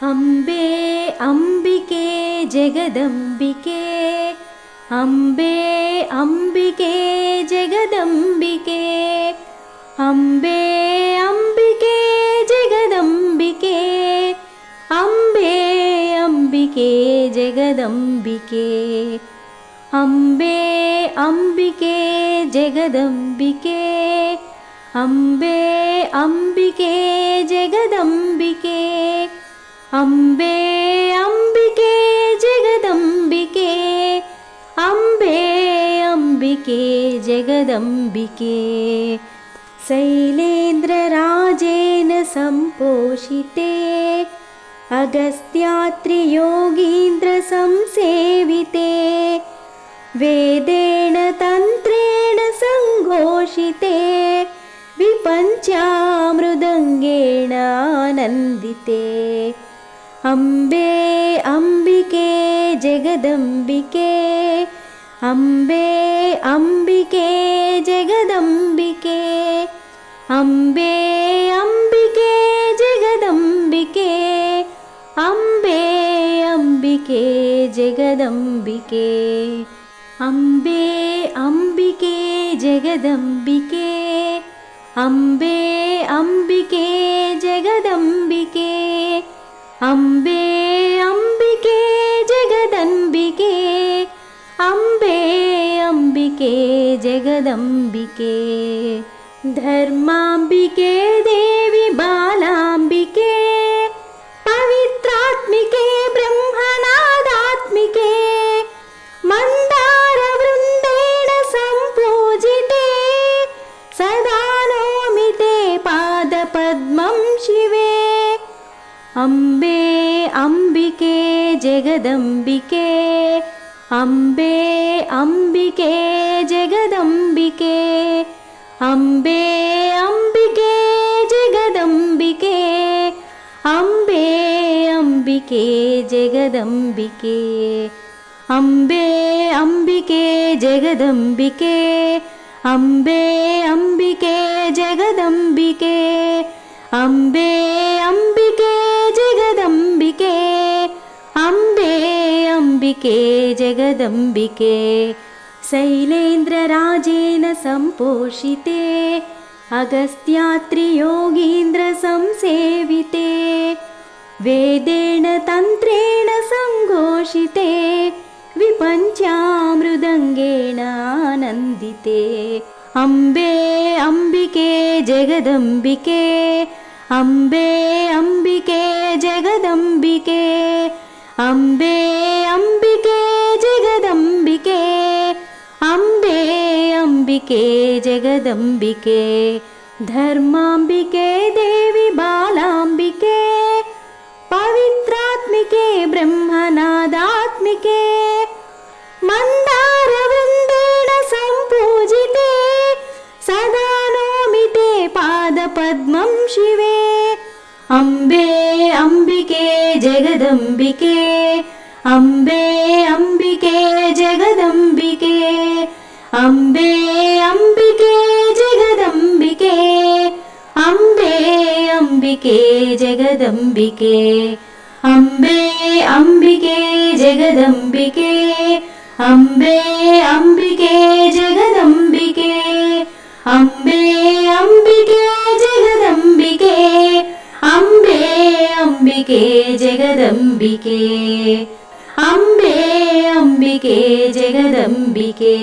ಅಂಬೆ ಅಂಬಿಕೆ ಜಗದಂಬಿಕೆ ಅಂಬೆ ಅಂಬಿಕೆ ಜಗದಂಬಿಕೆ ಅಂಬೆ ಅಂಬಿಕೆ ಜಗದಂಬಿಕೆ ಅಂಬೆ ಅಂಬಿಕೆ ಜಗದಂಬಿಕೆ ಅಂಬೆ ಅಂಬಿಕೆ ಜಗದಂಬಿಕೆ ಅಂಬೆ ಅಂಬಿಕೆ ಜಗದಂಬಿಕೆ ಅಂಬೆ ಅಂಬಿಕೆ ಜಗದಂಬಿಕೆ ಅಂಬೆ ಅಂಬಿಕೆ ಜಗದಂಬಿಕೆ ಶೈಲೇಂದ್ರರಾಜೇನ ಸಂಪೋಷಿತೆ ಅಗಸ್ತ್ಯಾತ್ರಿಯೋಗೀಂದ್ರ ಸಂಸೇವಿತೆ ವೇದೇನ ತಂತ್ರೇಣ ಸಂಘೋಷಿತೆ ವಿಪಂಚಾಮೃದಂಗೇಣ ಆನಂದಿತೆ ಅಂಬೆ ಅಂಬಿಕೆ ಜಗದಂಬಿಕೆ ಅಂಬೆ ಅಂಬಿಕೆ ಜಗದಂಬಿಕೆ ಅಂಬೆ ಅಂಬಿಕೆ ಜಗದಂಬಿಕೆ ಅಂಬೆ ಅಂಬಿಕೆ ಜಗದಂಬಿಕೆ ಅಂಬೆ ಅಂಬಿಕೆ ಜಗದಂಬಿಕೆ ಅಂಬೆ ಅಂಬಿಕೆ ಜಗದಂಬಿಕೆ ಅಂಬೆ ಅಂಬಿಕೆ ಜಗದಂಬಿಕೆ ಅಂಬೆ ಅಂಬಿಕೆ ಜಗದಂಬಿಕೆ ಧರ್ಮಾಂಬಿಕೆ ದೇವಿ ಬಾಲಾಂಬಿಕೆ ಪವಿತ್ರಾತ್ಮಿಕೆ ಬ್ರಹ್ಮನಾದಾತ್ಮಿಕೆ ಮಂದಾರ ವೃಂದೇಣ ಸಂಪೂಜಿತೆ ಸದಾ ನೌಮಿತೆ ಪಾದ ಪದ್ಮಂ ಶಿವೆ ಅಂಬೆ ಅಂಬಿಕೆ ಜಗದಂಬಿಕೆ ಅಂಬೆ ಅಂಬಿಕೆ ಜಗದಂಬಿಕೆ ಅಂಬೆ ಅಂಬಿಕೆ ಜಗದಂಬಿಕೆ ಅಂಬೆ ಅಂಬಿಕೆ ಜಗದಂಬಿಕೆ ಅಂಬೆ ಅಂಬಿಕೆ ಜಗದಂಬಿಕೆ ಅಂಬೆ ಅಂಬಿಕೆ ಜಗದಂಬಿಕೆ ಅಂಬೆ ಅಂಬಿಕೆ ಜಗದಂಬಿಕೆ ಅಂಬೆ ಅಂಬಿಕೆ ಜಗದಂಬಿಕೆ ಶೈಲೇಂದ್ರರಾಜೇನ ಸಂಪೋಷಿತೆ ಅಗಸ್ತ್ಯಾತ್ರಿಯೋಗೀಂದ್ರ ಸಂಸೇವಿತೆ ವೇದೇನ ತಂತ್ರೇಣ ಸಂಘೋಷಿತೆ ವಿಪಂಚಾಮೃದಂಗೇಣ ಆನಂದಿತೆ ಅಂಬೆ ಅಂಬಿಕೆ ಜಗದಂಬಿಕೆ ಅಂಬೆ ಅಂಬಿಕೆ ಜಗದಂಬಿಕೆ ಅಂಬೆ ಅಂಬಿಕೆ ಜಗದಂಬಿಕೆ ಅಂಬೆ ಅಂಬಿಕೆ ಜಗದಂಬಿಕೆ ಧರ್ಮಾಂಬಿಕೆ ದೇವಿ ಬಾಲಾಂಬಿಕೆ ಪವಿತ್ರಾತ್ಮಿಕೆ ಬ್ರಹ್ಮನಾದಾತ್ಮಿಕೆ ಮಂದಾರ ವೃಂದೇಣ ಸಂಪೂಜಿತೆ ಸದಾ ನೌಮಿತೆ ಪಾದ ಪದ್ಮಂ ಶಿವೆ ಅಂಬೆ ಅಂಬಿಕೆ ಜಗದಂಬಿಕೆ ಅಂಬೆ ಅಂಬಿಕೆ ಜಗದಂಬಿಕೆ ಅಂಬೆ ಅಂಬಿಕೆ ಜಗದಂಬಿಕೆ ಅಂಬೆ ಅಂಬಿಕೆ ಜಗದಂಬಿಕೆ ಅಂಬೆ ಅಂಬಿಕೆ ಜಗದಂಬಿಕೆ ಅಂಬೆ ಅಂಬಿಕೆ ಜಗದಂಬಿಕೆ ಅಂಬೆ ಅಂಬಿಕೆ ಜಗದಂಬಿಕೆ ಅಂಬೆ ಅಂಬಿಕೆ ಜಗದಂಬಿಕೆ ಅಂಬೆ ಅಂಬಿಕೆ ಜಗದಂಬಿಕೆ